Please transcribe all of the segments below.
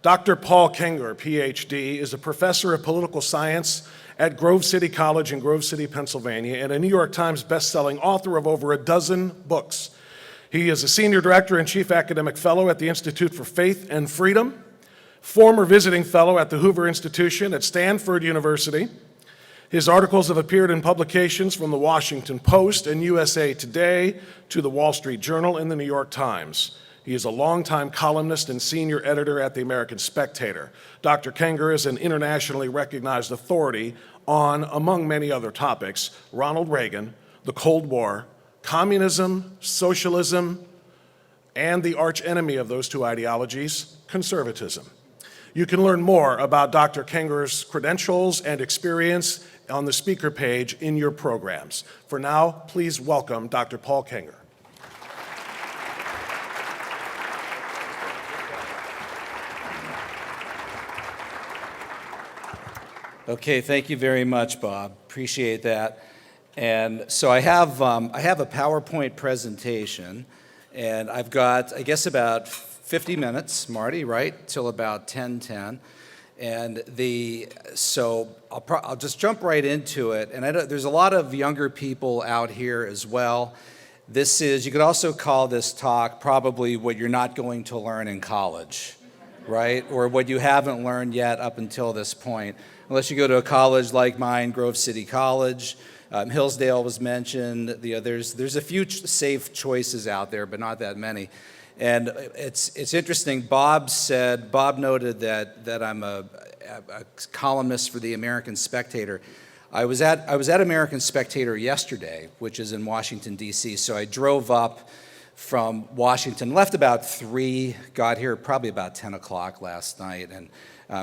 Dr. Paul Kengor, PhD, is a professor of political science at Grove City College in Grove City, Pennsylvania, and a New York Times best-selling author of over a dozen books. He is a senior director and chief academic fellow at the Institute for Faith and Freedom, former visiting fellow at the Hoover Institution at Stanford University. His articles have appeared in publications from the Washington Post and USA Today to the Wall Street Journal and the New York Times. He is a longtime columnist and senior editor at the American Spectator. Dr. Kengor is an internationally recognized authority on, among many other topics, Ronald Reagan, the Cold War, communism, socialism, and the archenemy of those two ideologies, conservatism. You can learn more about Dr. Kengor's credentials and experience on the speaker page in your programs. For now, please welcome Dr. Paul Kengor. Okay, thank you very much, Bob. Appreciate that. And so I have a PowerPoint presentation, and I've got, I guess, about 50 minutes, Marty, right, till about 10:10. And so I'll just jump right into it. And there's a lot of younger people out here as well. This is, you could also call this talk probably what you're not going to learn in college, right? Or what you haven't learned yet up until this point. Unless you go to a college like mine, Grove City College. Hillsdale was mentioned. There's a few safe choices out there, but not that many. And it's interesting. Bob noted that I'm a columnist for the American Spectator. I was at American Spectator yesterday, which is in Washington, D.C. So I drove up from Washington, left about 3, got here probably about 10 o'clock last night, and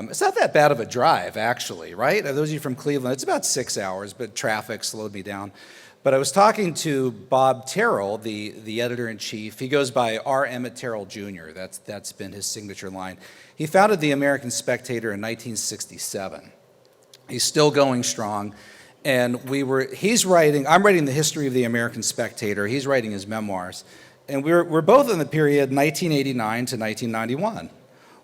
it's not that bad of a drive, actually, right? Those of you from Cleveland, it's about 6 hours, but traffic slowed me down. But I was talking to Bob Terrell, the editor-in-chief. He goes by R. Emmett Terrell, Jr. That's been his signature line. He founded the American Spectator in 1967. He's still going strong. And I'm writing the history of the American Spectator. He's writing his memoirs. And we're both in the period 1989 to 1991.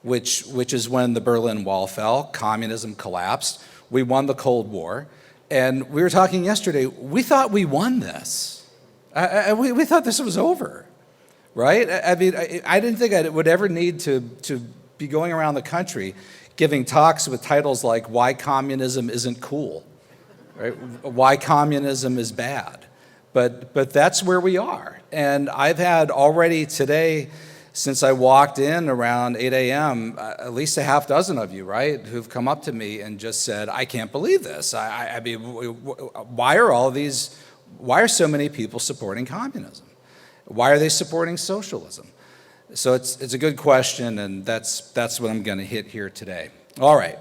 Which is when the Berlin Wall fell, communism collapsed, we won the Cold War, and we were talking yesterday, we thought we won this. We thought this was over, right? I mean, I didn't think I would ever need to be going around the country giving talks with titles like Why Communism Isn't Cool, right? Why Communism is Bad. But that's where we are. And I've had already today, since I walked in around 8 a.m., at least a half dozen of you, right, who've come up to me and just said, I can't believe this. I mean, why are so many people supporting communism? Why are they supporting socialism? So it's a good question, and that's what I'm going to hit here today. All right,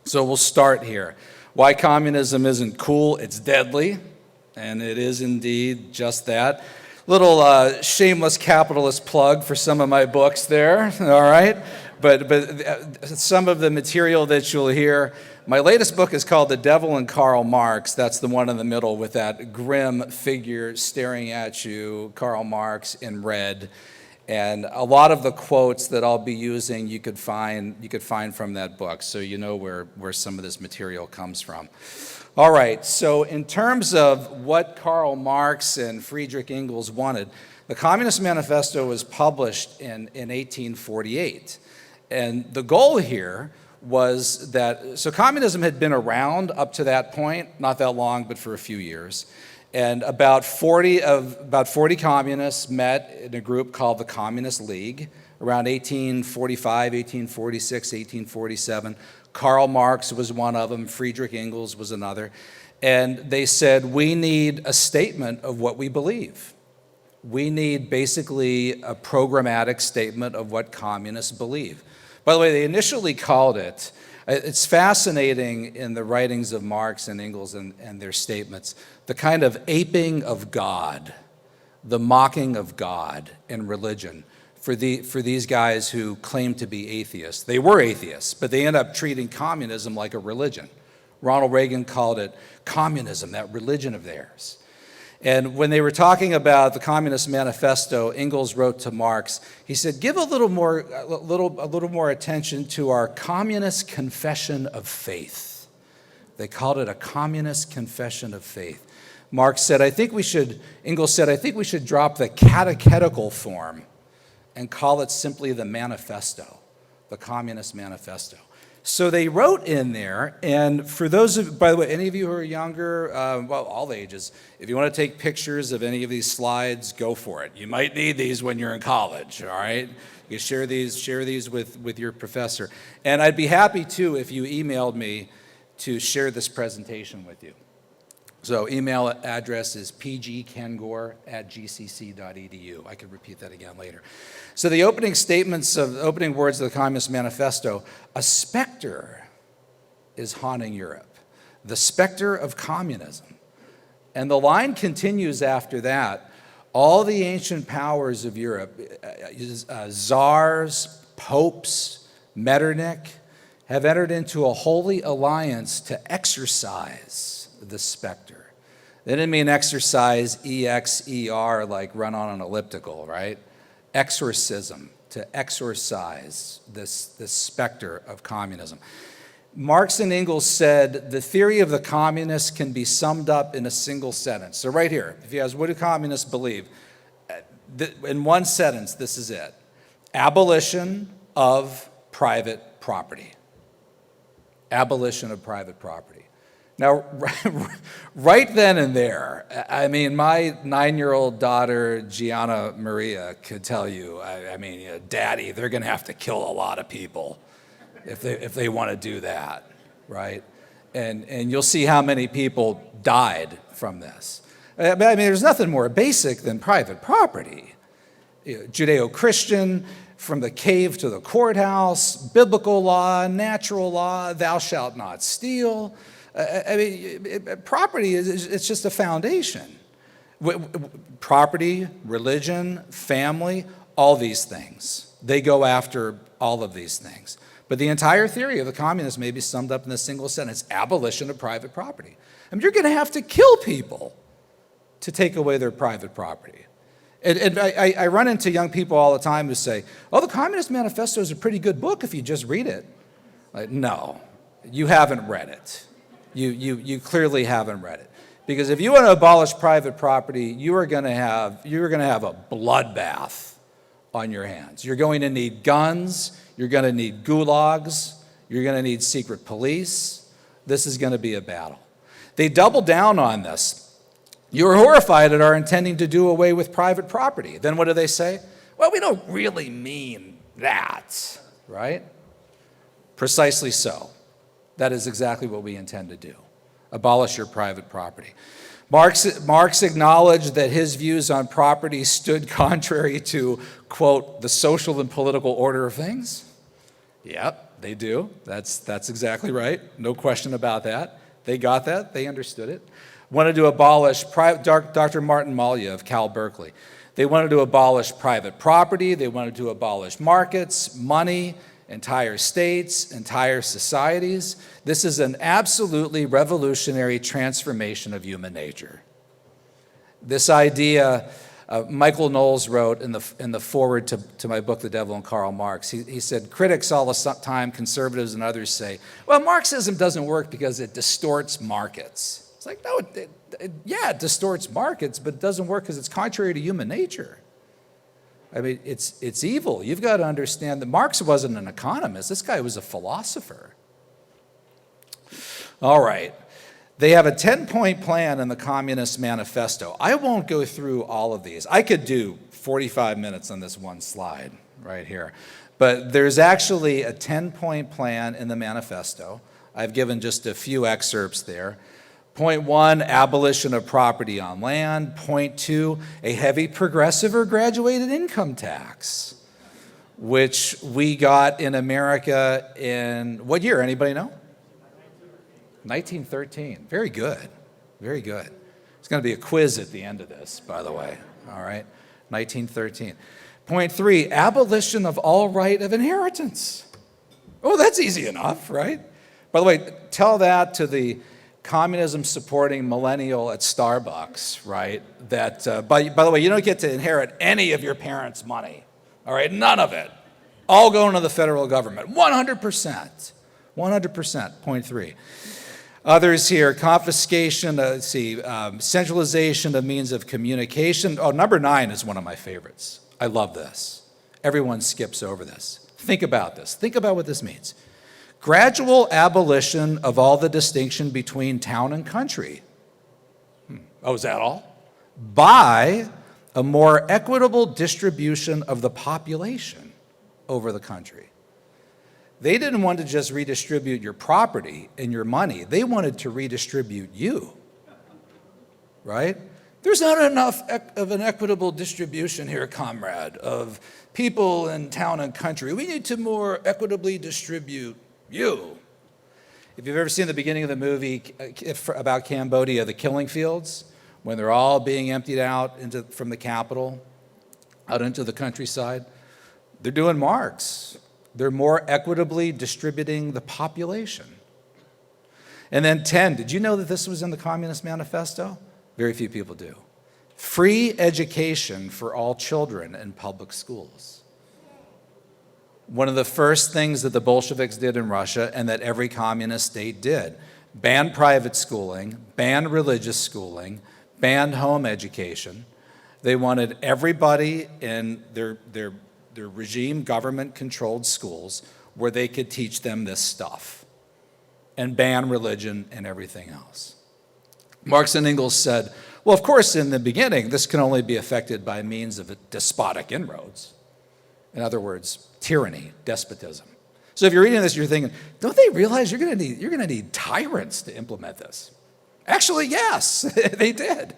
so we'll start here. Why communism isn't cool, it's deadly, and it is indeed just that. Little shameless capitalist plug for some of my books there, all right? But some of the material that you'll hear, my latest book is called The Devil and Karl Marx. That's the one in the middle with that grim figure staring at you, Karl Marx in red. And a lot of the quotes that I'll be using you could find from that book, so you know where some of this material comes from. All right, so in terms of what Karl Marx and Friedrich Engels wanted, the Communist Manifesto was published in 1848. And the goal here was that, so communism had been around up to that point, not that long, but for a few years. And about 40 communists met in a group called the Communist League around 1845, 1846, 1847. Karl Marx was one of them, Friedrich Engels was another, and they said, we need a statement of what we believe. We need basically a programmatic statement of what communists believe. By the way, they initially called it, it's fascinating in the writings of Marx and Engels and their statements, the kind of aping of God, the mocking of God in religion. For these guys who claim to be atheists. They were atheists, but they end up treating communism like a religion. Ronald Reagan called it communism, that religion of theirs. And when they were talking about the Communist Manifesto, Engels wrote to Marx, he said, give a little more attention to our Communist Confession of Faith. They called it a Communist Confession of Faith. Engels said, I think we should drop the catechetical form and call it simply the Manifesto, the Communist Manifesto. So they wrote in there, and for those of, by the way, any of you who are younger, well, all ages, if you want to take pictures of any of these slides, go for it. You might need these when you're in college, all right? You share these with your professor. And I'd be happy, too, if you emailed me to share this presentation with you. So email address is pgkengor@gcc.edu. I could repeat that again later. So the opening words of the Communist Manifesto, a specter is haunting Europe, the specter of communism. And the line continues after that. All the ancient powers of Europe, czars, popes, Metternich, have entered into a holy alliance to exorcise the specter. They didn't mean exercise, E-X-E-R, like run on an elliptical, right? Exorcism, to exorcise this specter of communism. Marx and Engels said the theory of the communists can be summed up in a single sentence. So right here, if you ask, what do communists believe? In one sentence, this is it. Abolition of private property. Abolition of private property. Now, right then and there, I mean, my 9-year-old daughter, Gianna Maria, could tell you, Daddy, they're going to have to kill a lot of people if they want to do that, right? And you'll see how many people died from this. I mean, there's nothing more basic than private property. Judeo-Christian, from the cave to the courthouse, biblical law, natural law, thou shalt not steal. Property it's just a foundation. Property, religion, family, all these things. They go after all of these things. But the entire theory of the communists may be summed up in a single sentence: abolition of private property. I mean, you're going to have to kill people to take away their private property. And I run into young people all the time who say, oh, the Communist Manifesto is a pretty good book if you just read it. Like, no, you haven't read it. You clearly haven't read it. Because if you want to abolish private property, you're going to have a bloodbath on your hands. You're going to need guns, you're going to need gulags, you're going to need secret police. This is going to be a battle. They double down on this. You are horrified at our intending to do away with private property. Then what do they say? Well, we don't really mean that, right? Precisely so. That is exactly what we intend to do. Abolish your private property. Marx acknowledged that his views on property stood contrary to, quote, the social and political order of things. Yep, they do. That's exactly right. No question about that. They got that. They understood it. Wanted to abolish, Dr. Martin Malya of Cal Berkeley. They wanted to abolish private property. They wanted to abolish markets, money, entire states, entire societies. This is an absolutely revolutionary transformation of human nature. This idea, Michael Knowles wrote in the foreword to my book, The Devil and Karl Marx, he said, critics all the time, conservatives and others say, well, Marxism doesn't work because it distorts markets. It's like, no, it distorts markets, but it doesn't work because it's contrary to human nature. I mean, it's evil. You've got to understand that Marx wasn't an economist. This guy was a philosopher. All right. They have a 10-point plan in the Communist Manifesto. I won't go through all of these. I could do 45 minutes on this one slide right here. But there's actually a 10-point plan in the manifesto. I've given just a few excerpts there. Point 1, abolition of property on land. Point 2, a heavy progressive or graduated income tax, which we got in America in what year? Anybody know? 1913. Very good. Very good. It's going to be a quiz at the end of this, by the way. All right. 1913. Point 3, abolition of all right of inheritance. Oh, that's easy enough, right? By the way, tell that to the communism supporting millennial at Starbucks, right? That, by the way, you don't get to inherit any of your parents' money, all right? None of it. All going to the federal government, 100%. 100%, point 3. Others here, confiscation, centralization of means of communication. Oh, number 9 is one of my favorites. I love this. Everyone skips over this. Think about this. Think about what this means. Gradual abolition of all the distinction between town and country. Oh, is that all? By a more equitable distribution of the population over the country. They didn't want to just redistribute your property and your money. They wanted to redistribute you, right? There's not enough of an equitable distribution here, comrade, of people in town and country. We need to more equitably distribute you. If you've ever seen the beginning of the movie about Cambodia, the killing fields, when they're all being emptied out from the capital out into the countryside, they're doing Marx. They're more equitably distributing the population. And then 10, did you know that this was in the Communist Manifesto? Very few people do. Free education for all children in public schools. One of the first things that the Bolsheviks did in Russia, and that every communist state did, banned private schooling, banned religious schooling, banned home education. They wanted everybody in their regime, government-controlled schools where they could teach them this stuff and ban religion and everything else. Marx and Engels said, well, of course, in the beginning, this can only be affected by means of despotic inroads. In other words, tyranny, despotism. So if you're reading this, you're thinking, don't they realize you're going to need tyrants to implement this? Actually, yes, they did.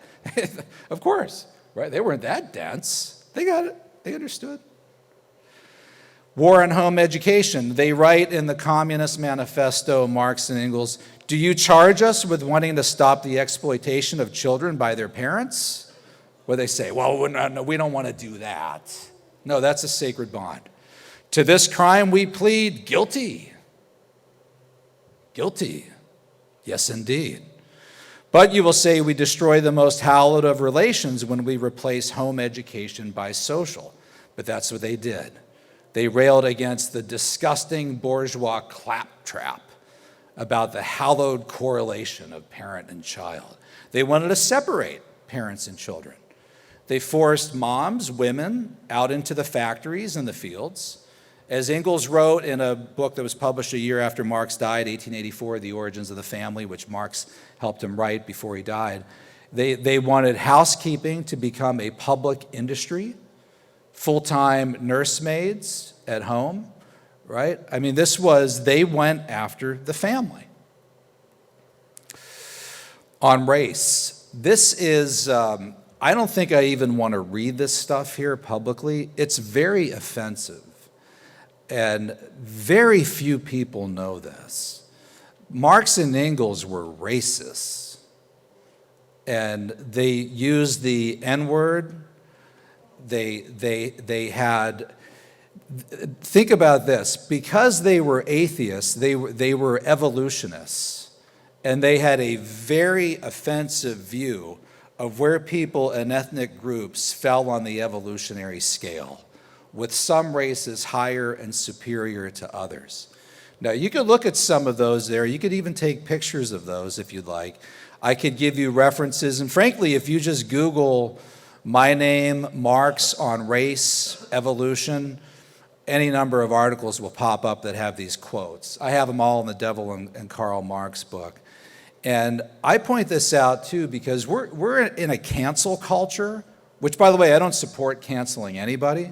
Of course, right? They weren't that dense. They got it. They understood. War on home education. They write in the Communist Manifesto, Marx and Engels, do you charge us with wanting to stop the exploitation of children by their parents? Well, they say, well, we don't want to do that. No, that's a sacred bond. To this crime we plead guilty. Guilty. Yes, indeed. But you will say we destroy the most hallowed of relations when we replace home education by social. But that's what they did. They railed against the disgusting bourgeois claptrap about the hallowed correlation of parent and child. They wanted to separate parents and children. They forced moms, women, out into the factories and the fields. As Engels wrote in a book that was published a year after Marx died, 1884, The Origins of the Family, which Marx helped him write before he died, they wanted housekeeping to become a public industry, full-time nursemaids at home, right? I mean, they went after the family. On race, this is, I don't think I even want to read this stuff here publicly. It's very offensive, and very few people know this. Marx and Engels were racists, and they used the N-word. They had, think about this, because they were atheists, they were evolutionists, and they had a very offensive view of where people and ethnic groups fell on the evolutionary scale, with some races higher and superior to others. Now, you could look at some of those there. You could even take pictures of those if you'd like. I could give you references, and frankly, if you just Google my name, Marx on race, evolution, any number of articles will pop up that have these quotes. I have them all in the Devil and Karl Marx book. And I point this out too because we're in a cancel culture, which, by the way, I don't support canceling anybody,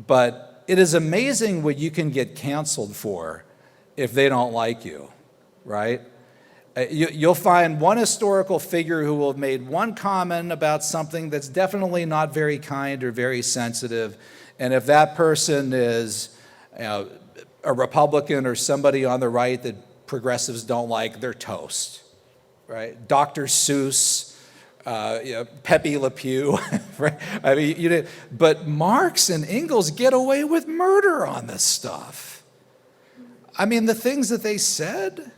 but it is amazing what you can get canceled for if they don't like you, right? You'll find one historical figure who will have made one comment about something that's definitely not very kind or very sensitive, and if that person is a Republican or somebody on the right that progressives don't like, they're toast, right? Dr. Seuss, Pepe Le Pew, right? I mean, but Marx and Engels get away with murder on this stuff. I mean, the things that they said,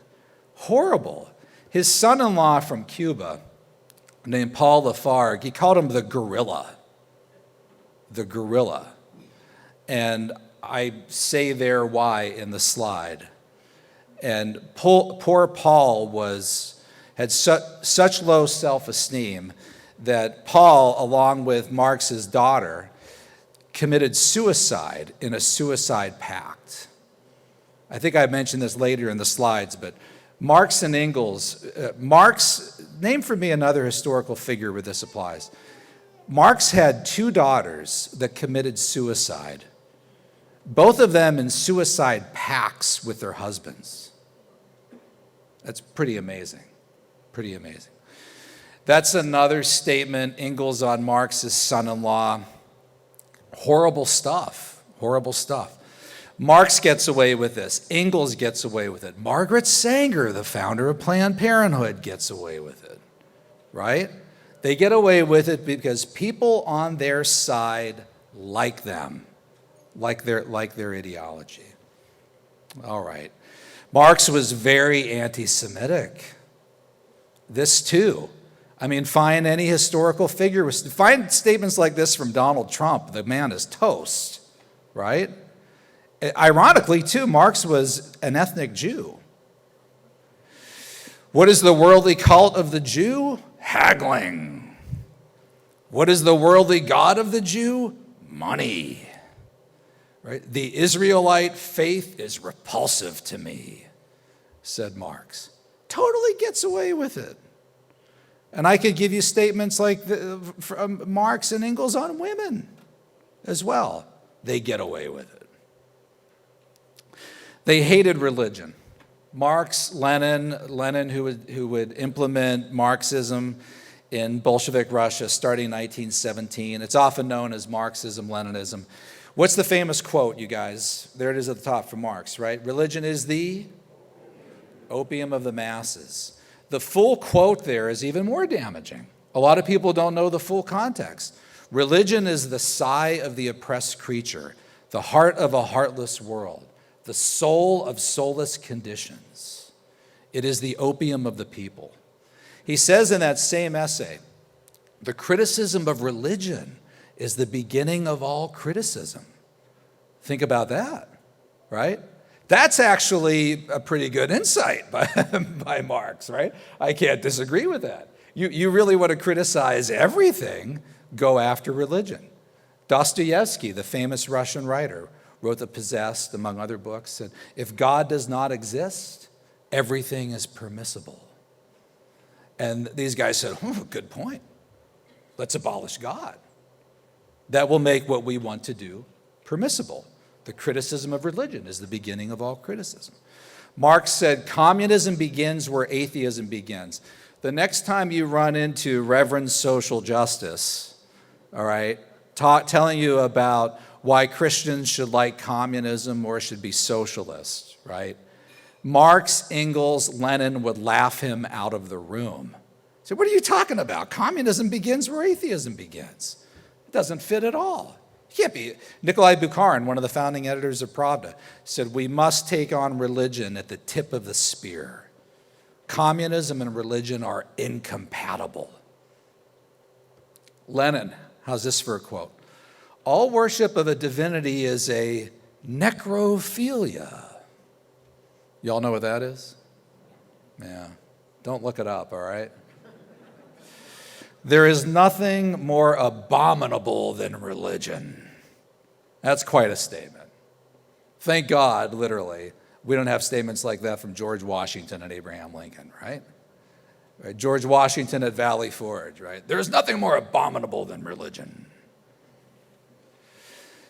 horrible. His son-in-law from Cuba, named Paul Lafargue, he called him the gorilla. The gorilla. And I say there why in the slide. And poor Paul had such low self-esteem that Paul, along with Marx's daughter, committed suicide in a suicide pact. I think I mentioned this later in the slides, but Marx and Engels, name for me another historical figure where this applies. Marx had two daughters that committed suicide, both of them in suicide pacts with their husbands. That's pretty amazing, pretty amazing. That's another statement, Engels on Marx's son-in-law. Horrible stuff, horrible stuff. Marx gets away with this. Engels gets away with it. Margaret Sanger, the founder of Planned Parenthood, gets away with it, right? They get away with it because people on their side like them, like their ideology. All right. Marx was very anti-Semitic. This too. I mean, find any historical figure, find statements like this from Donald Trump. The man is toast, right? Ironically, too, Marx was an ethnic Jew. What is the worldly cult of the Jew? Haggling. What is the worldly god of the Jew? Money. Right? The Israelite faith is repulsive to me, said Marx. Totally gets away with it. And I could give you statements like from Marx and Engels on women as well. They get away with it. They hated religion. Marx, Lenin who would implement Marxism in Bolshevik Russia starting in 1917. It's often known as Marxism-Leninism. What's the famous quote, you guys? There it is at the top from Marx, right? Religion is the opium of the masses. The full quote there is even more damaging. A lot of people don't know the full context. Religion is the sigh of the oppressed creature, the heart of a heartless world, the soul of soulless conditions. It is the opium of the people. He says in that same essay, the criticism of religion is the beginning of all criticism. Think about that, right? That's actually a pretty good insight by Marx, right? I can't disagree with that. You really want to criticize everything, go after religion. Dostoevsky, the famous Russian writer, wrote The Possessed, among other books, said, if God does not exist, everything is permissible. And these guys said, good point. Let's abolish God. That will make what we want to do permissible. The criticism of religion is the beginning of all criticism. Marx said, communism begins where atheism begins. The next time you run into Reverend Social Justice, all right, telling you about why Christians should like communism or should be socialist, right? Marx, Engels, Lenin would laugh him out of the room. So what are you talking about? Communism begins where atheism begins. It doesn't fit at all. It can't be. Nikolai Bukharin, one of the founding editors of Pravda, said we must take on religion at the tip of the spear. Communism and religion are incompatible. Lenin, how's this for a quote? All worship of a divinity is a necrophilia. Y'all know what that is? Yeah. Don't look it up, all right? There is nothing more abominable than religion. That's quite a statement. Thank God, literally, we don't have statements like that from George Washington and Abraham Lincoln, right? George Washington at Valley Forge, right? There is nothing more abominable than religion.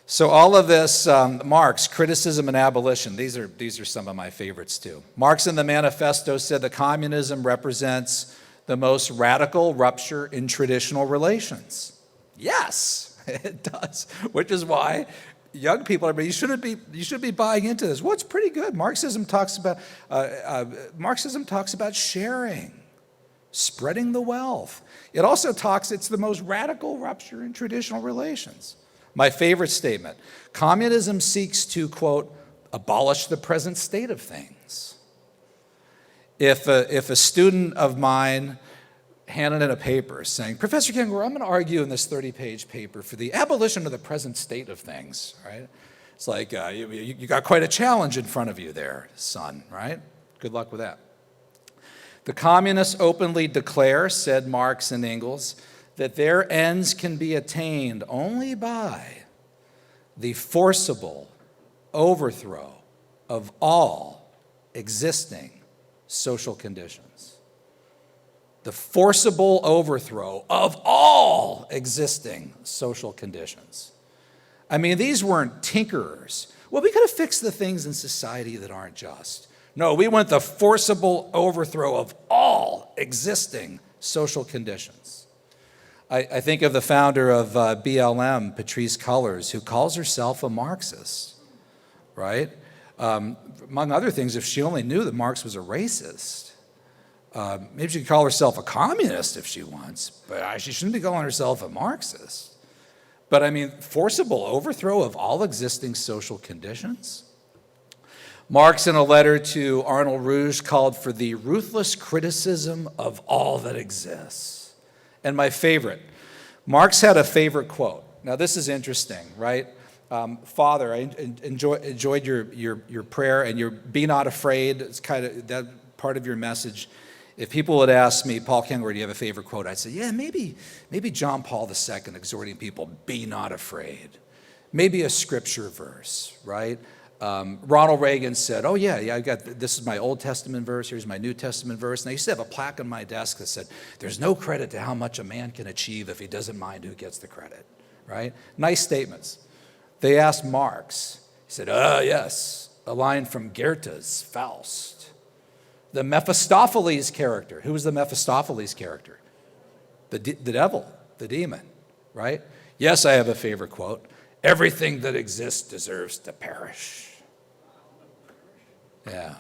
So all of this, Marx, criticism and abolition, these are some of my favorites too. Marx in the Manifesto said that communism represents the most radical rupture in traditional relations. Yes, it does, which is why young people you should be buying into this. Well, it's pretty good. Marxism talks about sharing, spreading the wealth. It also it's the most radical rupture in traditional relations. My favorite statement, communism seeks to, quote, abolish the present state of things. If a student of mine handed in a paper saying, Professor Kengor, I'm going to argue in this 30-page paper for the abolition of the present state of things, right? It's like, you got quite a challenge in front of you there, son, right? Good luck with that. The communists openly declare, said Marx and Engels, that their ends can be attained only by the forcible overthrow of all existing social conditions. The forcible overthrow of all existing social conditions. I mean, these weren't tinkerers. Well, we could have fixed the things in society that aren't just. No, we want the forcible overthrow of all existing social conditions. I think of the founder of BLM, Patrisse Cullors, who calls herself a Marxist, right? Among other things, if she only knew that Marx was a racist, maybe she could call herself a communist if she wants, but she shouldn't be calling herself a Marxist. But I mean, forcible overthrow of all existing social conditions? Marx, in a letter to Arnold Rouge, called for the ruthless criticism of all that exists. And my favorite, Marx had a favorite quote. Now this is interesting, right? Father, I enjoyed your prayer and your be not afraid. It's kind of that part of your message. If people would ask me, Paul Kengor, do you have a favorite quote? I'd say, yeah, maybe John Paul II exhorting people, be not afraid. Maybe a scripture verse, right? Ronald Reagan said, oh yeah, this is my Old Testament verse, here's my New Testament verse. And I used to have a plaque on my desk that said, there's no credit to how much a man can achieve if he doesn't mind who gets the credit, right? Nice statements. They asked Marx, he said, yes, a line from Goethe's Faust. The Mephistopheles character. Who was the Mephistopheles character? The devil, the demon, right? Yes, I have a favorite quote. Everything that exists deserves to perish. Yeah.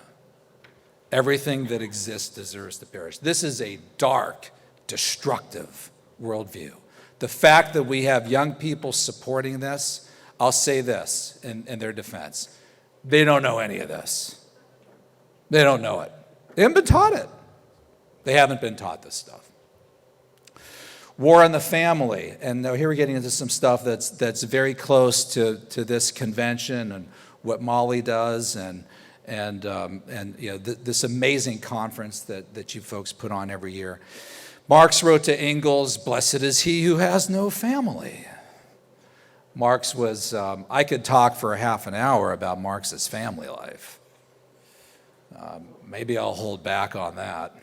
Everything that exists deserves to perish. This is a dark, destructive worldview. The fact that we have young people supporting this, I'll say this in their defense. They don't know any of this. They don't know it. They haven't been taught it. They haven't been taught this stuff. War on the family, and here we're getting into some stuff that's very close to this convention and what Molly does, and this amazing conference that you folks put on every year. Marx wrote to Engels, "Blessed is he who has no family." Marx was. I could talk for a half an hour about Marx's family life. Maybe I'll hold back on that.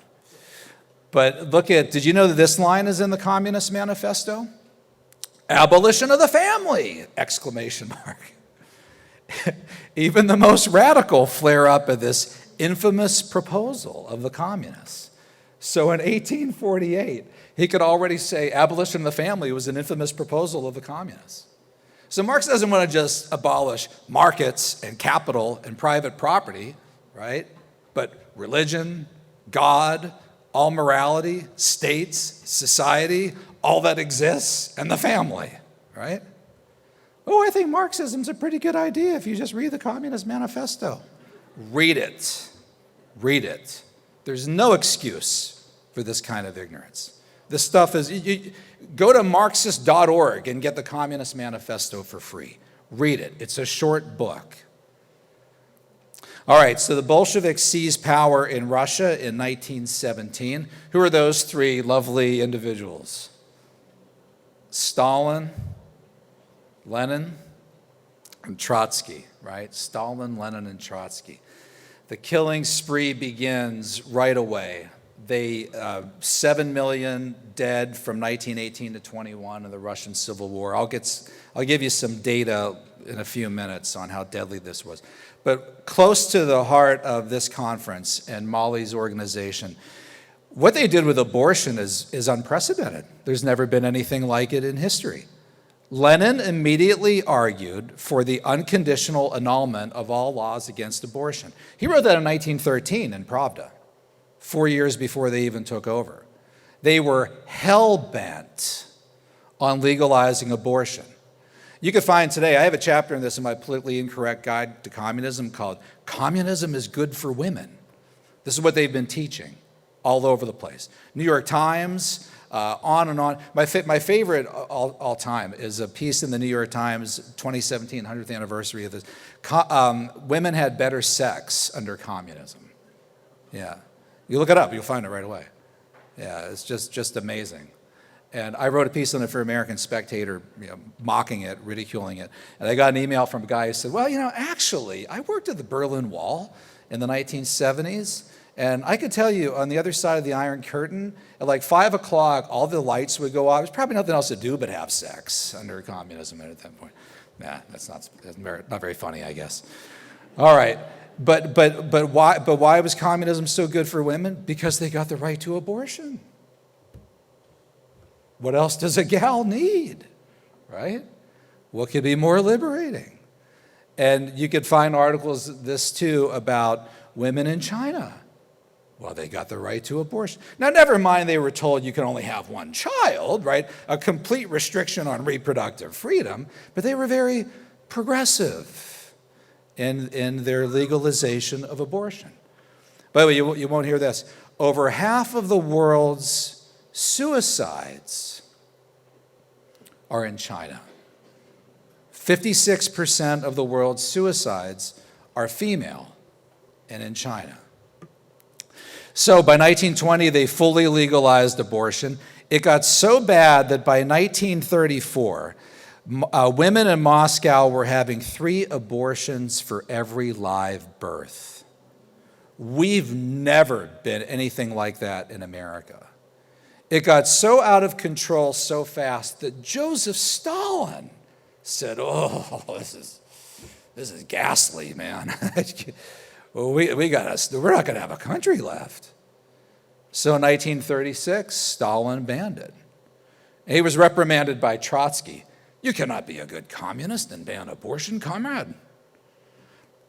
But did you know that this line is in the Communist Manifesto? Abolition of the family! Exclamation mark. Even the most radical flare up at this infamous proposal of the communists. So in 1848, he could already say abolition of the family was an infamous proposal of the communists. So Marx doesn't want to just abolish markets and capital and private property, right? But religion, God, all morality, states, society, all that exists, and the family, right? Oh, I think Marxism's a pretty good idea if you just read the Communist Manifesto. Read it. Read it. There's no excuse for this kind of ignorance. This stuff is, go to Marxist.org and get the Communist Manifesto for free. Read it. It's a short book. All right, so the Bolsheviks seized power in Russia in 1917. Who are those three lovely individuals? Stalin, Lenin, and Trotsky, right? Stalin, Lenin, and Trotsky. The killing spree begins right away. 7 million dead from 1918 to 21 in the Russian Civil War. I'll give you some data in a few minutes on how deadly this was. But close to the heart of this conference and Molly's organization, what they did with abortion is unprecedented. There's never been anything like it in history. Lenin immediately argued for the unconditional annulment of all laws against abortion. He wrote that in 1913 in Pravda, 4 years before they even took over. They were hell-bent on legalizing abortion. You can find today, I have a chapter in this in my Politically Incorrect Guide to Communism called Communism is Good for Women. This is what they've been teaching all over the place. New York Times, on and on. My favorite all time is a piece in the New York Times, 2017, 100th anniversary of this. Women had better sex under communism. Yeah. You look it up, you'll find it right away. Yeah, it's just amazing. And I wrote a piece on it for American Spectator, mocking it, ridiculing it. And I got an email from a guy who said, well, actually, I worked at the Berlin Wall in the 1970s, and I could tell you on the other side of the Iron Curtain, at like 5 o'clock, all the lights would go off. There's probably nothing else to do but have sex under communism at that point. Nah, that's not very funny, I guess. All right, but why was communism so good for women? Because they got the right to abortion. What else does a gal need, right? What could be more liberating? And you could find articles, this too, about women in China. Well, they got the right to abortion. Now, never mind they were told you can only have one child, right? A complete restriction on reproductive freedom, but they were very progressive in their legalization of abortion. By the way, you won't hear this. Over half of the world's suicides are in China. 56% of the world's suicides are female and in China. So by 1920, they fully legalized abortion. It got so bad that by 1934, women in Moscow were having 3 abortions for every live birth. We've never been anything like that in America. It got so out of control so fast that Joseph Stalin said, oh, this is ghastly, man. Well, we're not going to have a country left. So in 1936, Stalin banned it. And he was reprimanded by Trotsky. You cannot be a good communist and ban abortion, comrade.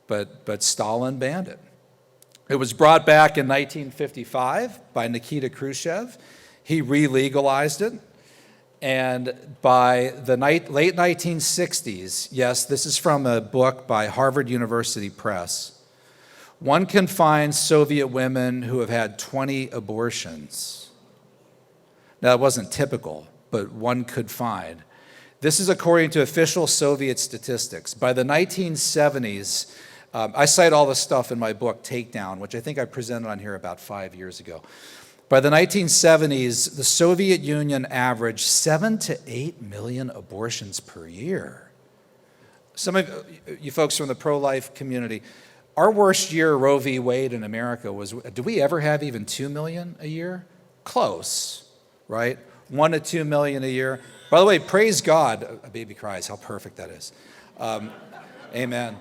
But Stalin banned it. It was brought back in 1955 by Nikita Khrushchev. He re-legalized it. And by the late 1960s, yes, this is from a book by Harvard University Press, one can find Soviet women who have had 20 abortions. Now, it wasn't typical, but one could find. This is according to official Soviet statistics. By the 1970s, I cite all this stuff in my book, Takedown, which I think I presented on here about 5 years ago. By the 1970s, the Soviet Union averaged 7 to 8 million abortions per year. Some of you folks from the pro-life community, our worst year, Roe v. Wade in America was, did we ever have even 2 million a year? Close, right? 1 to 2 million a year. By the way, praise God, a baby cries, how perfect that is. Amen.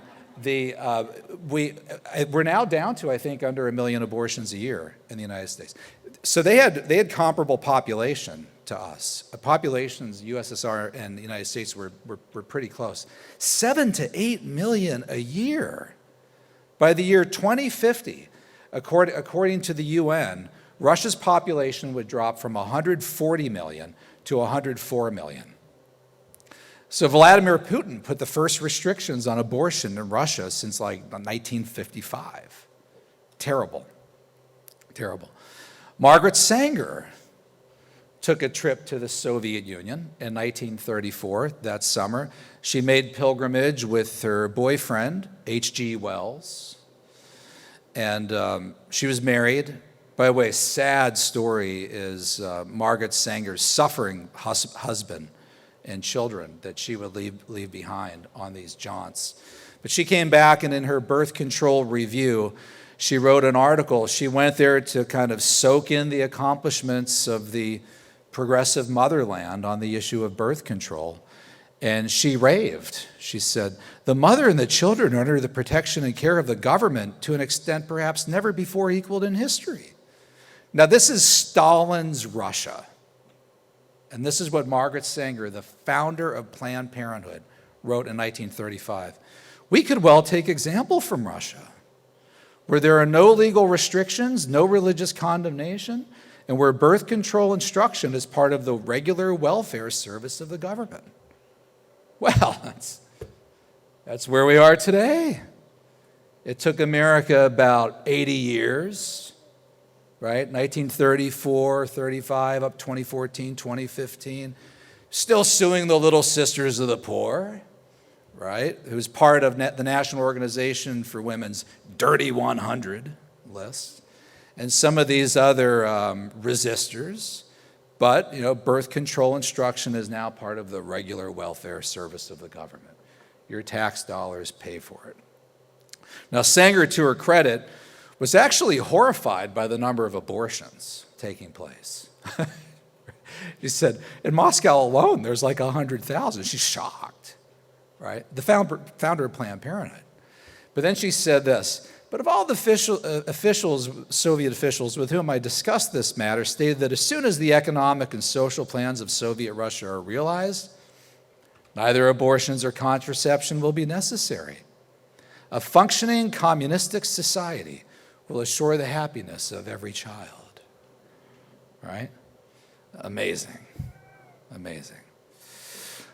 We're now down to, I think, under 1 million abortions a year in the United States. So they had comparable population to us. Populations, USSR and the United States were pretty close. 7 to 8 million a year. By the year 2050, according to the UN, Russia's population would drop from 140 million to 104 million. So Vladimir Putin put the first restrictions on abortion in Russia since like 1955. Terrible, terrible. Margaret Sanger took a trip to the Soviet Union in 1934, that summer. She made pilgrimage with her boyfriend, H.G. Wells, and she was married. By the way, sad story is Margaret Sanger's suffering husband and children that she would leave behind on these jaunts. But she came back, and in her birth control review, she wrote an article. She went there to kind of soak in the accomplishments of the progressive motherland on the issue of birth control. And she raved. She said, the mother and the children are under the protection and care of the government to an extent perhaps never before equaled in history. Now, this is Stalin's Russia. And this is what Margaret Sanger, the founder of Planned Parenthood, wrote in 1935. We could well take example from Russia, where there are no legal restrictions, no religious condemnation, and where birth control instruction is part of the regular welfare service of the government. Well, that's where we are today. It took America about 80 years, right? 1934, 35, up 2014, 2015. Still suing the Little Sisters of the Poor, right? Who's part of the National Organization for Women's Dirty 100 list, and some of these other resistors. But, birth control instruction is now part of the regular welfare service of the government. Your tax dollars pay for it. Now, Sanger, to her credit, was actually horrified by the number of abortions taking place. She said, in Moscow alone, there's like 100,000. She's shocked, right? The founder of Planned Parenthood. But then she said this, but of all the Soviet officials with whom I discussed this matter, stated that as soon as the economic and social plans of Soviet Russia are realized, neither abortions or contraception will be necessary. A functioning communistic society will assure the happiness of every child. Right? Amazing. Amazing.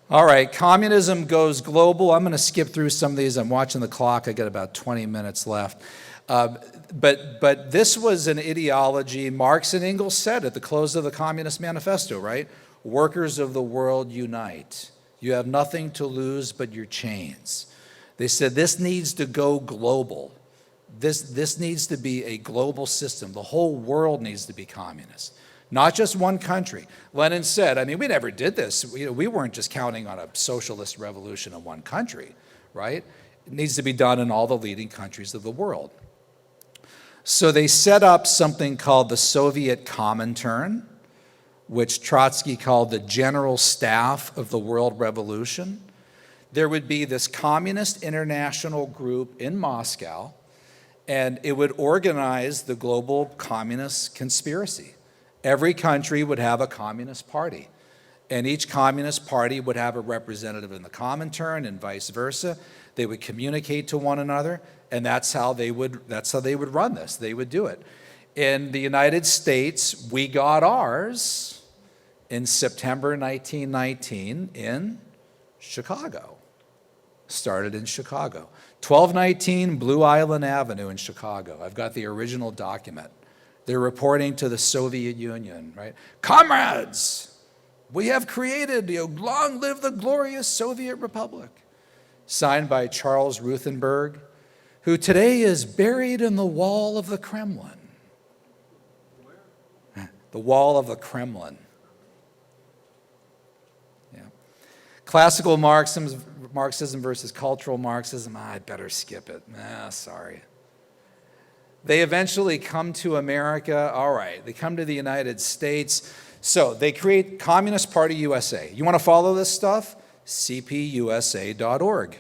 All right, communism goes global. I'm going to skip through some of these. I'm watching the clock. I got about 20 minutes left. But this was an ideology. Marx and Engels said at the close of the Communist Manifesto, right? Workers of the world unite. You have nothing to lose but your chains. They said this needs to go global. This needs to be a global system. The whole world needs to be communist. Not just one country. Lenin said, we never did this. We weren't just counting on a socialist revolution in one country, right? It needs to be done in all the leading countries of the world. So they set up something called the Soviet Comintern, which Trotsky called the General Staff of the World Revolution. There would be this communist international group in Moscow, and it would organize the global communist conspiracy. Every country would have a communist party, and each communist party would have a representative in the Comintern and vice versa. They would communicate to one another, and that's how they would run this. They would do it. In the United States, we got ours in September 1919 in Chicago. Started in Chicago. 1219 Blue Island Avenue in Chicago. I've got the original document. They're reporting to the Soviet Union, right? Comrades, we have created, long live the glorious Soviet Republic. Signed by Charles Ruthenberg, who today is buried in the wall of the Kremlin. Where? The wall of the Kremlin. Yeah. Classical Marxism versus cultural Marxism. I better skip it. Sorry. They eventually come to America. All right, they come to the United States. So they create Communist Party USA. You want to follow this stuff? cpusa.org.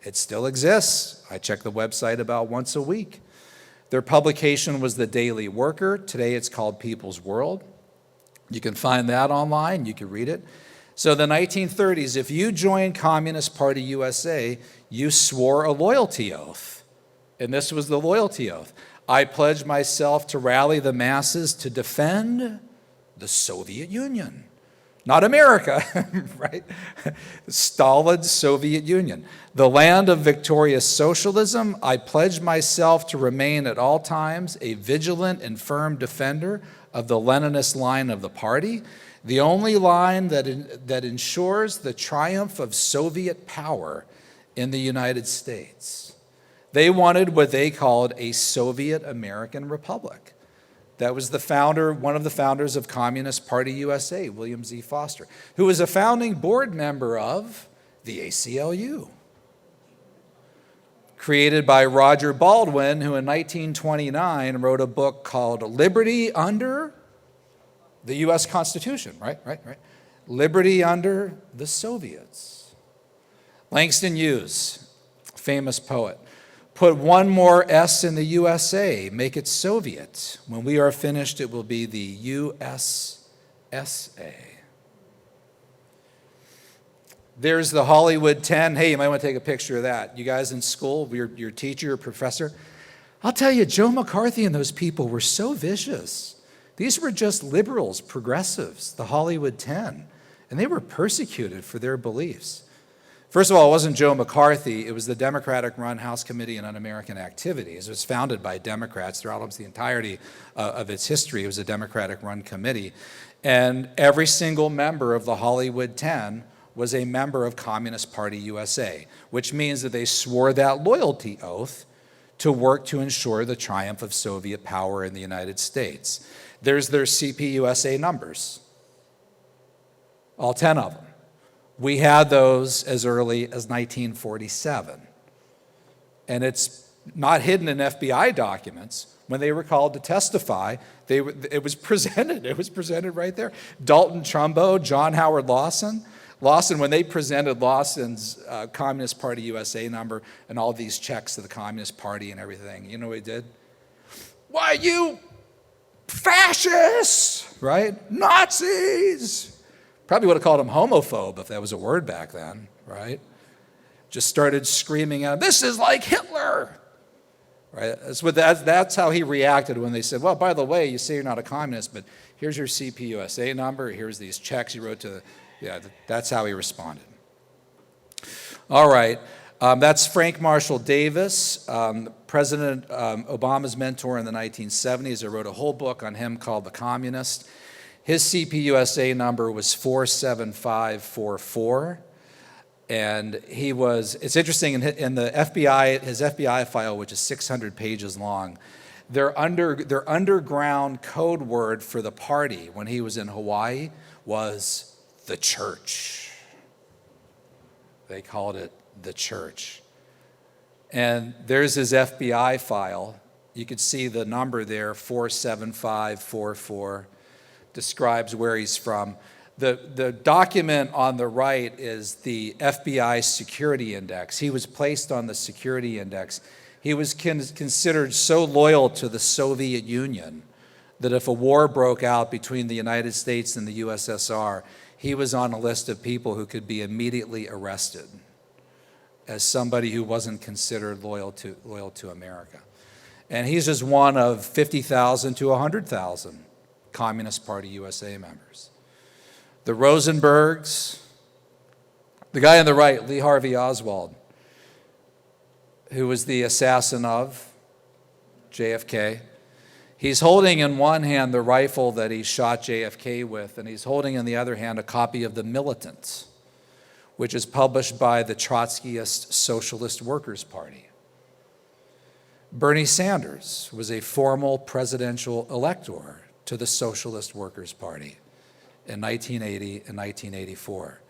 It still exists. I check the website about once a week. Their publication was the Daily Worker. Today it's called People's World. You can find that online. You can read it. So the 1930s, if you joined Communist Party USA, you swore a loyalty oath. And this was the loyalty oath. I pledge myself to rally the masses to defend the Soviet Union. Not America, right? Stalin's Soviet Union. The land of victorious socialism, I pledge myself to remain at all times a vigilant and firm defender of the Leninist line of the party, the only line that ensures the triumph of Soviet power in the United States. They wanted what they called a Soviet American Republic. That was one of the founders of Communist Party USA, William Z. Foster, who was a founding board member of the ACLU. Created by Roger Baldwin, who in 1929 wrote a book called Liberty Under the U.S. Constitution, right? Liberty Under the Soviets. Langston Hughes, famous poet. Put one more S in the USA, make it Soviet. When we are finished, it will be the USSA. There's the Hollywood 10. Hey, you might want to take a picture of that. You guys in school, your teacher, your professor. I'll tell you, Joe McCarthy and those people were so vicious. These were just liberals, progressives, the Hollywood 10, and they were persecuted for their beliefs. First of all, it wasn't Joe McCarthy. It was the Democratic-run House Committee on Un-American Activities. It was founded by Democrats throughout almost the entirety of its history. It was a Democratic-run committee. And every single member of the Hollywood 10 was a member of Communist Party USA, which means that they swore that loyalty oath to work to ensure the triumph of Soviet power in the United States. There's their CPUSA numbers, all 10 of them. We had those as early as 1947. And it's not hidden in FBI documents. When they were called to testify, it was presented right there. Dalton Trumbo, John Howard Lawson, when they presented Lawson's Communist Party USA number and all these checks to the Communist Party and everything, you know what he did? Why, you fascists, right? Nazis! Probably would have called him homophobe if that was a word back then, right? Just started screaming out, "This is like Hitler!" Right? That's how he reacted when they said, "Well, by the way, you say you're not a communist, but here's your CPUSA number, here's these checks you wrote to the..." Yeah, that's how he responded. All right, that's Frank Marshall Davis, President Obama's mentor in the 1970s. I wrote a whole book on him called The Communist. His CPUSA number was 47544, and it's interesting, in the FBI, his FBI file, which is 600 pages long, their underground code word for the party when he was in Hawaii was the church. They called it the church. And there's his FBI file. You could see the number there, 47544. Describes where he's from. The document on the right is the FBI security index. He was placed on the security index. He was considered so loyal to the Soviet Union that if a war broke out between the United States and the USSR, he was on a list of people who could be immediately arrested as somebody who wasn't considered loyal to America. And he's just one of 50,000 to 100,000 Communist Party USA members. The Rosenbergs, the guy on the right, Lee Harvey Oswald, who was the assassin of JFK. He's holding in one hand the rifle that he shot JFK with, and he's holding in the other hand a copy of The Militant, which is published by the Trotskyist Socialist Workers' Party. Bernie Sanders was a formal presidential elector to the Socialist Workers' Party in 1980 and 1984.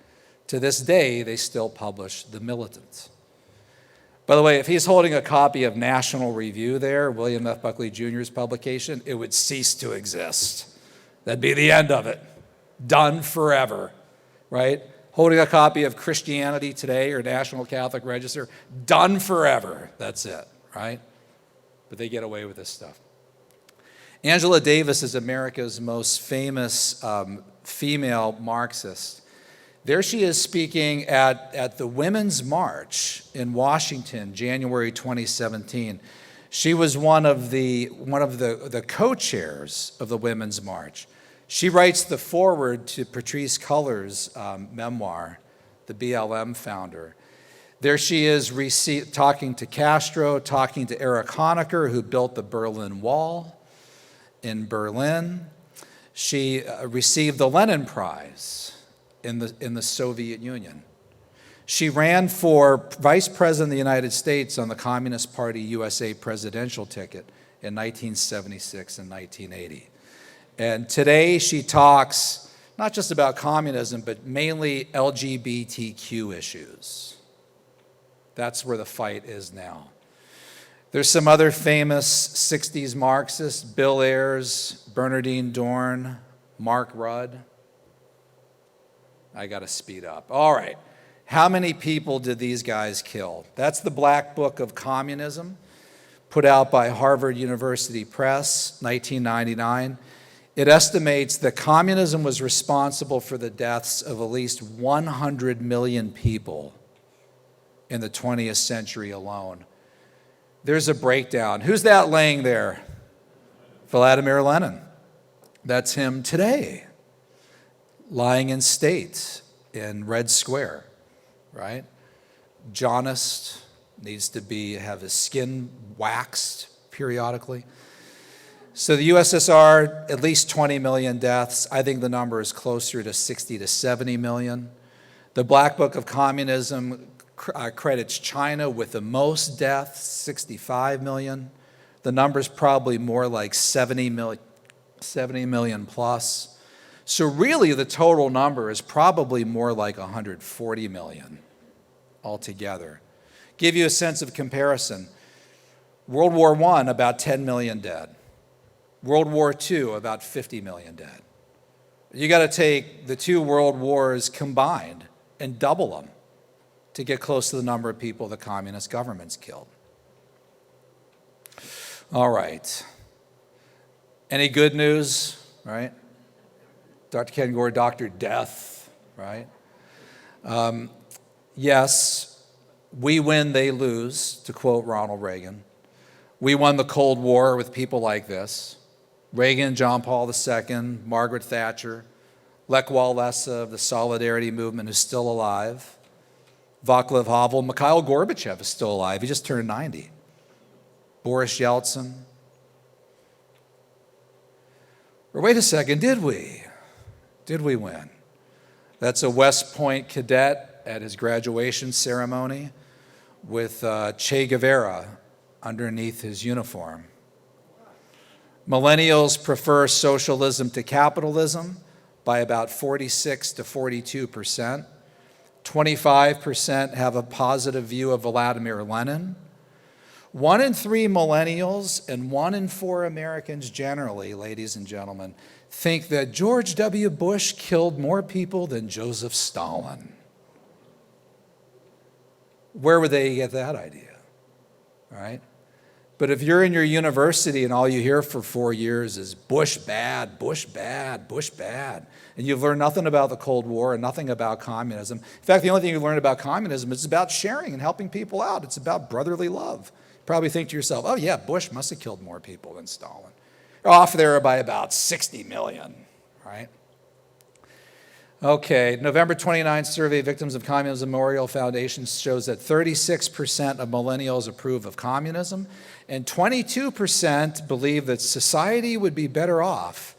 To this day, they still publish The Militant. By the way, if he's holding a copy of National Review there, William F. Buckley Jr.'s publication, it would cease to exist. That'd be the end of it. Done forever, right? Holding a copy of Christianity Today or National Catholic Register, done forever. That's it, right? But they get away with this stuff. Angela Davis is America's most famous female Marxist. There she is speaking at the Women's March in Washington, January 2017. She was one of the co-chairs of the Women's March. She writes the foreword to Patrisse Cullors' memoir, the BLM founder. There she is talking to Castro, talking to Erich Honecker, who built the Berlin Wall in Berlin. She received the Lenin Prize in the Soviet Union. She ran for Vice President of the United States on the Communist Party USA presidential ticket in 1976 and 1980. And today she talks not just about communism, but mainly LGBTQ issues. That's where the fight is now. There's some other famous 60s Marxists, Bill Ayers, Bernardine Dorn, Mark Rudd. I got to speed up. All right. How many people did these guys kill? That's the Black Book of Communism, put out by Harvard University Press, 1999. It estimates that communism was responsible for the deaths of at least 100 million people in the 20th century alone. There's a breakdown. Who's that laying there? Vladimir Lenin. That's him today, lying in state in Red Square, right? jaundiced, needs to have his skin waxed periodically. So the USSR, at least 20 million deaths. I think the number is closer to 60 to 70 million. The Black Book of Communism credits China with the most deaths, 65 million. The number's probably more like 70 million plus. So really the total number is probably more like 140 million altogether. Give you a sense of comparison. World War I, about 10 million dead. World War II, about 50 million dead. You got to take the two world wars combined and double them to get close to the number of people the communist governments killed. All right. Any good news, right? Dr. Kengor, Dr. Death, right? Yes, we win, they lose, to quote Ronald Reagan. We won the Cold War with people like this. Reagan, John Paul II, Margaret Thatcher, Lech Walesa of the Solidarity Movement is still alive. Václav Havel, Mikhail Gorbachev is still alive. He just turned 90. Boris Yeltsin. Or wait a second, did we? Did we win? That's a West Point cadet at his graduation ceremony with Che Guevara underneath his uniform. Millennials prefer socialism to capitalism by about 46 to 42%. 25% have a positive view of Vladimir Lenin. 1 in 3 millennials and 1 in 4 Americans generally, ladies and gentlemen, think that George W. Bush killed more people than Joseph Stalin. Where would they get that idea? All right? But if you're in your university and all you hear for 4 years is Bush bad, Bush bad, Bush bad, and you've learned nothing about the Cold War and nothing about communism. In fact, the only thing you learn about communism is about sharing and helping people out. It's about brotherly love. You probably think to yourself, oh yeah, Bush must have killed more people than Stalin. Off there by about 60 million, right? Okay, November 29th survey, Victims of Communism Memorial Foundation shows that 36% of millennials approve of communism, and 22% believe that society would be better off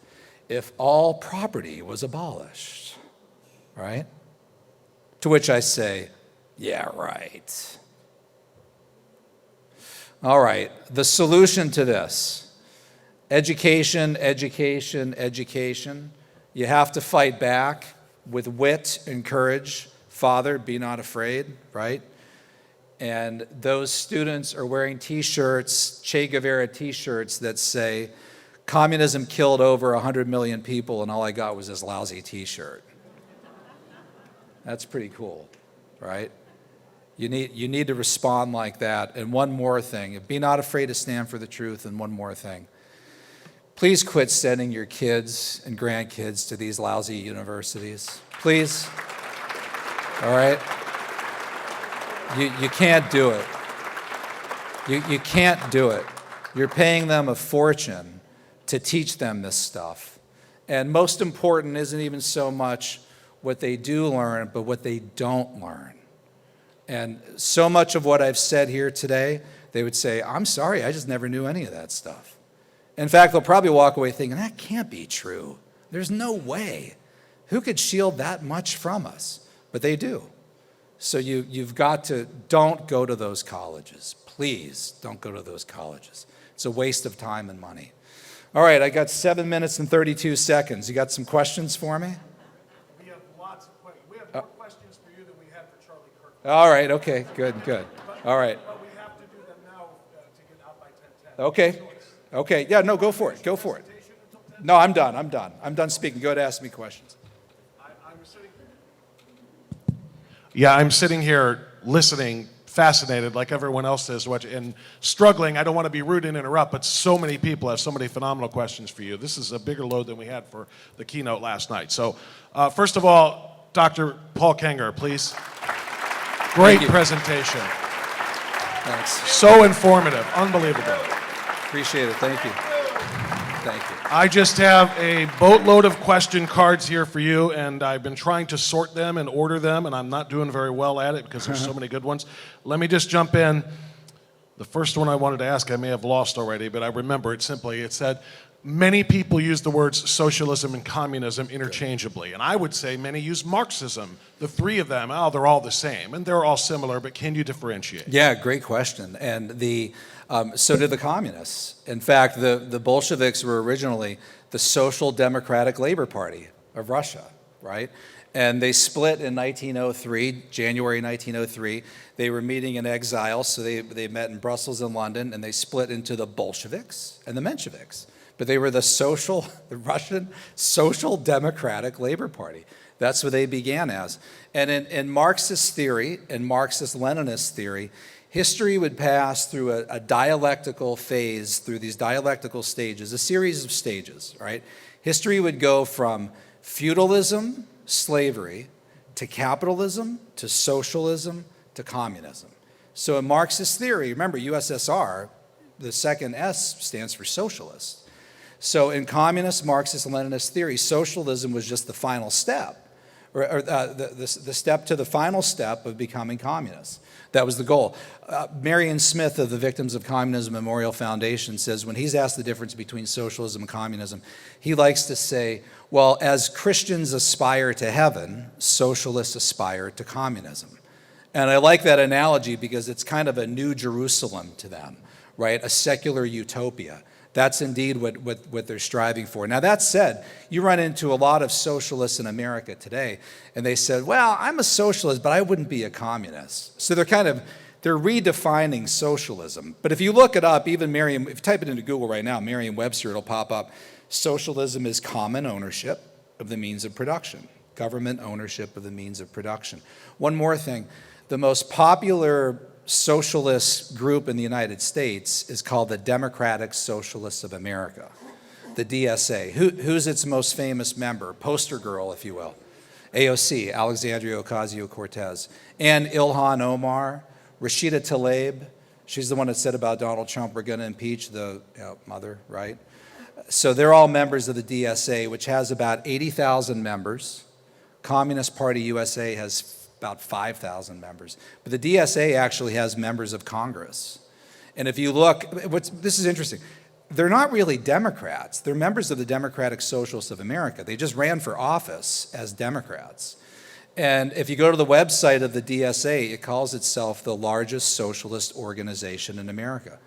if all property was abolished, right? To which I say, yeah, right. All right, the solution to this, education, education, education. You have to fight back with wit and courage. Father, be not afraid, right? And those students are wearing t-shirts, Che Guevara t-shirts that say, communism killed over 100 million people and all I got was this lousy t-shirt. That's pretty cool, right? You need to respond like that. And one more thing, be not afraid to stand for the truth. And one more thing, please quit sending your kids and grandkids to these lousy universities. Please. All right? You can't do it. You can't do it. You're paying them a fortune to teach them this stuff. And most important isn't even so much what they do learn, but what they don't learn. And so much of what I've said here today, they would say, I'm sorry, I just never knew any of that stuff. In fact, they'll probably walk away thinking, that can't be true. There's no way. Who could shield that much from us? But they do. So you've got to, don't go to those colleges. Please don't go to those colleges. It's a waste of time and money. All right, I got 7 minutes and 32 seconds. You got some questions for me? We have lots of questions. We have more questions for you than we had for Charlie Kirk. All right, okay, good. All right. But we have to do them now to get out by 10:10. Okay, yeah, no, go for it. No, I'm done speaking. Go ahead and ask me questions. I'm sitting here listening, fascinated like everyone else is, and struggling. I don't want to be rude and interrupt, but so many people have so many phenomenal questions for you. This is a bigger load than we had for the keynote last night. So first of all, Dr. Paul Kengor, please. Great presentation. Thanks. So informative, unbelievable. Appreciate it, thank you. Thank you. I just have a boatload of question cards here for you, and I've been trying to sort them and order them, and I'm not doing very well at it because there's so many good ones. Let me just jump in. The first one I wanted to ask, I may have lost already, but I remember it simply. It said, many people use the words socialism and communism interchangeably, and I would say many use Marxism. The three of them, they're all the same, and they're all similar, but can you differentiate? Yeah, great question. And so did the communists. In fact, the Bolsheviks were originally the Social Democratic Labor Party of Russia, right? And they split in 1903, January 1903. They were meeting in exile, so they met in Brussels and London, and they split into the Bolsheviks and the Mensheviks. But they were the Russian Social Democratic Labor Party. That's what they began as. And in Marxist theory, in Marxist-Leninist theory, history would pass through a dialectical phase, through these dialectical stages, a series of stages, right? History would go from feudalism, slavery, to capitalism, to socialism, to communism. So in Marxist theory, remember USSR, the second S stands for socialist. So in communist, Marxist, Leninist theory, socialism was just the final step, or the step to the final step of becoming communist. That was the goal. Marion Smith of the Victims of Communism Memorial Foundation says when he's asked the difference between socialism and communism, he likes to say, well, as Christians aspire to heaven, socialists aspire to communism. And I like that analogy because it's kind of a new Jerusalem to them, right? A secular utopia. That's indeed what they're striving for. Now, that said, you run into a lot of socialists in America today, and they said, well, I'm a socialist, but I wouldn't be a communist. So they're redefining socialism. But if you look it up, even if you type it into Google right now, Merriam-Webster, it'll pop up. Socialism is common ownership of the means of production, government ownership of the means of production. One more thing, the most popular socialist group in the United States is called the Democratic Socialists of America, the DSA. Who's its most famous member? Poster girl, if you will. AOC, Alexandria Ocasio-Cortez, and Ilhan Omar, Rashida Tlaib. She's the one that said about Donald Trump, we're going to impeach the mother, right? So they're all members of the DSA, which has about 80,000 members. Communist Party USA has about 5,000 members. But the DSA actually has members of Congress. And if you look, this is interesting. They're not really Democrats. They're members of the Democratic Socialists of America. They just ran for office as Democrats. And if you go to the website of the DSA, it calls itself the largest socialist organization in America.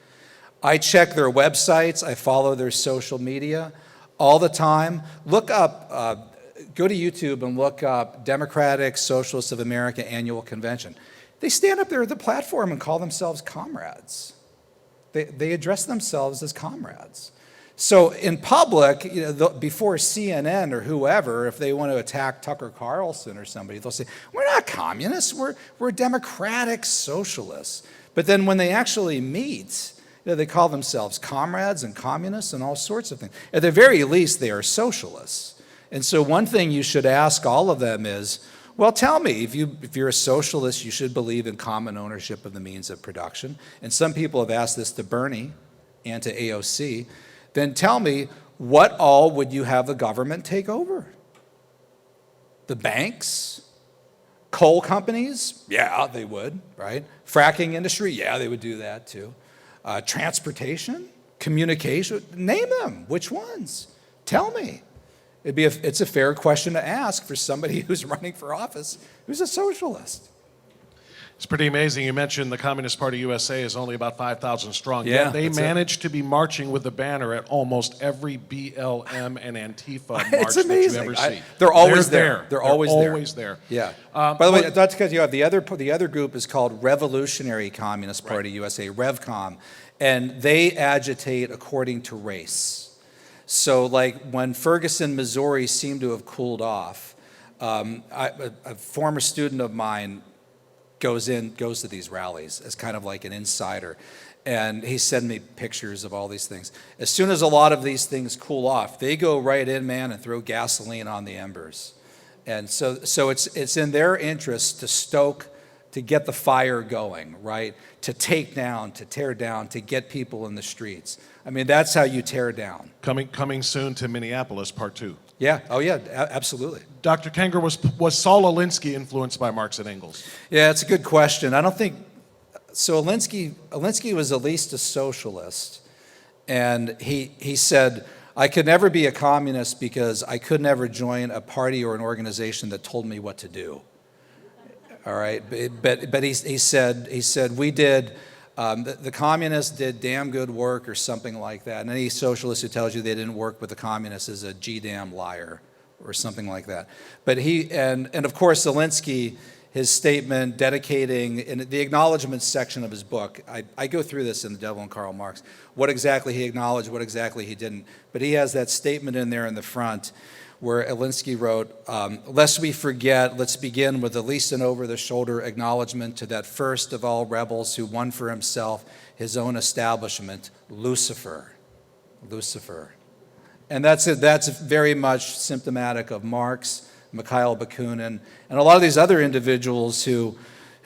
I check their websites. I follow their social media all the time. Look up, go to YouTube and look up Democratic Socialists of America Annual Convention. They stand up there at the platform and call themselves comrades. They address themselves as comrades. So in public, before CNN or whoever, if they want to attack Tucker Carlson or somebody, they'll say, we're not communists, we're democratic socialists. But then when they actually meet, they call themselves comrades and communists and all sorts of things. At the very least, they are socialists. And so one thing you should ask all of them is, well, tell me, if you're a socialist, you should believe in common ownership of the means of production. And some people have asked this to Bernie and to AOC. Then tell me, what all would you have the government take over? The banks? Coal companies? Yeah, they would, right? Fracking industry? Yeah, they would do that too. Transportation? Communication? Name them. Which ones? Tell me. It's a fair question to ask for somebody who's running for office who's a socialist. It's pretty amazing. You mentioned the Communist Party USA is only about 5,000 strong. Yeah, Yet they managed to be marching with the banner at almost every BLM and Antifa march It's that amazing. you ever see. They're always there. They're always there. Yeah. By the way, that's because you have the other group is called Revolutionary Communist Party USA, RevCom, and they agitate according to race. So like when Ferguson, Missouri seemed to have cooled off, a former student of mine goes to these rallies as kind of like an insider. And he sent me pictures of all these things. As soon as a lot of these things cool off, they go right in, man, and throw gasoline on the embers. And so it's in their interest to stoke to get the fire going, right? To take down, to tear down, to get people in the streets. I mean, that's how you tear down. Coming soon to Minneapolis, part 2. Yeah, oh yeah, absolutely. Dr. Kengor, was Saul Alinsky influenced by Marx and Engels? Yeah, it's a good question. I don't think, so Alinsky was at least a socialist, and he said, I could never be a communist because I could never join a party or an organization that told me what to do. All right, but he said we did, the communists did damn good work or something like that. And any socialist who tells you they didn't work with the communists is a G-damn liar or something like that. But and of course Alinsky, his statement dedicating, in the acknowledgments section of his book, I go through this in The Devil and Karl Marx, what exactly he acknowledged, what exactly he didn't. But he has that statement in there in the front where Alinsky wrote, lest we forget, let's begin with at least an over-the-shoulder acknowledgement to that first of all rebels who won for himself his own establishment, Lucifer. Lucifer. And that's very much symptomatic of Marx, Mikhail Bakunin, and a lot of these other individuals who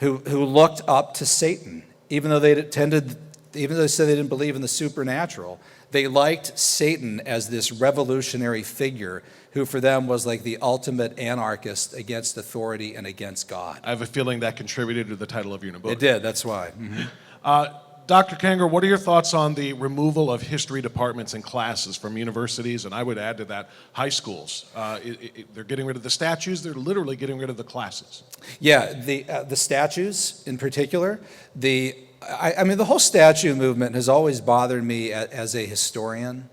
looked up to Satan, even though they said they didn't believe in the supernatural. They liked Satan as this revolutionary figure who for them was like the ultimate anarchist against authority and against God. I have a feeling that contributed to the title of your new book. It did, that's why. Mm-hmm. Dr. Kengor, what are your thoughts on the removal of history departments and classes from universities, and I would add to that, high schools? They're getting rid of the statues, they're literally getting rid of the classes. Yeah, the statues in particular, I mean, the whole statue movement has always bothered me as a historian.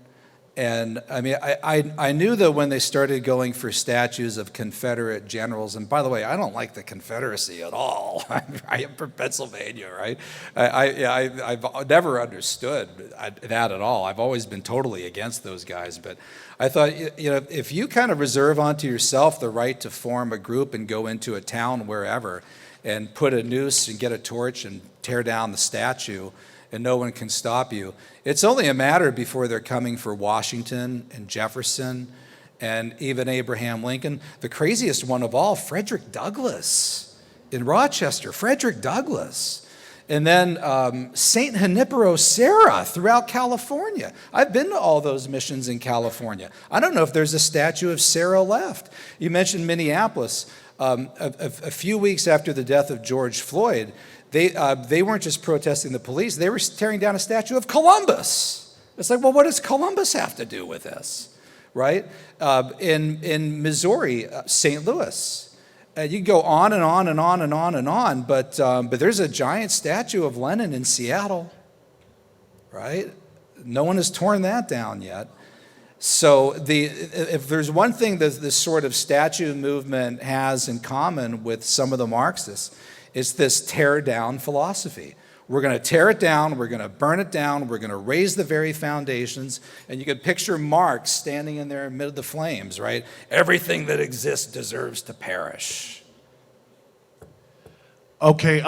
And I mean, I knew that when they started going for statues of Confederate generals, and by the way, I don't like the Confederacy at all. I am from Pennsylvania, right? I've never understood that at all. I've always been totally against those guys. But I thought, you know, if you kind of reserve onto yourself the right to form a group and go into a town wherever and put a noose and get a torch and tear down the statue, and no one can stop you. It's only a matter before they're coming for Washington and Jefferson and even Abraham Lincoln. The craziest one of all, Frederick Douglass in Rochester, Frederick Douglass. And then St. Junipero Serra throughout California. I've been to all those missions in California. I don't know if there's a statue of Serra left. You mentioned Minneapolis. A few weeks after the death of George Floyd, they weren't just protesting the police, they were tearing down a statue of Columbus. It's like, well, what does Columbus have to do with this, right? In Missouri, St. Louis. You can go on and on and on and on and on, but there's a giant statue of Lenin in Seattle, right? No one has torn that down yet. So if there's one thing that this sort of statue movement has in common with some of the Marxists, it's this tear down philosophy. We're going to tear it down, we're going to burn it down, we're going to raise the very foundations, and you can picture Marx standing in there amid the flames, right? Everything that exists deserves to perish. Okay,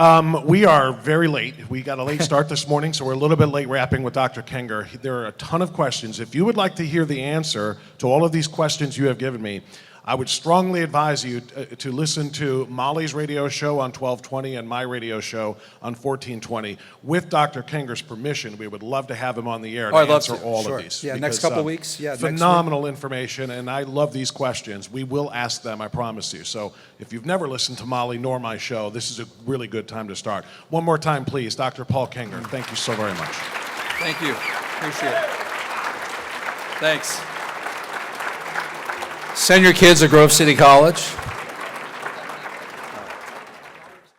we are very late. We got a late start this morning, so we're a little bit late wrapping with Dr. Kengor. There are a ton of questions. If you would like to hear the answer to all of these questions you have given me, I would strongly advise you to listen to Molly's radio show on 1220 and my radio show on 1420. With Dr. Kengor's permission, we would love to have him on the air to answer all of these. Yeah, next couple weeks. Yeah, phenomenal information, and I love these questions. We will ask them, I promise you. So if you've never listened to Molly nor my show, this is a really good time to start. One more time, please, Dr. Paul Kengor. Thank you so very much. Thank you. Appreciate it. Thanks. Send your kids to Grove City College.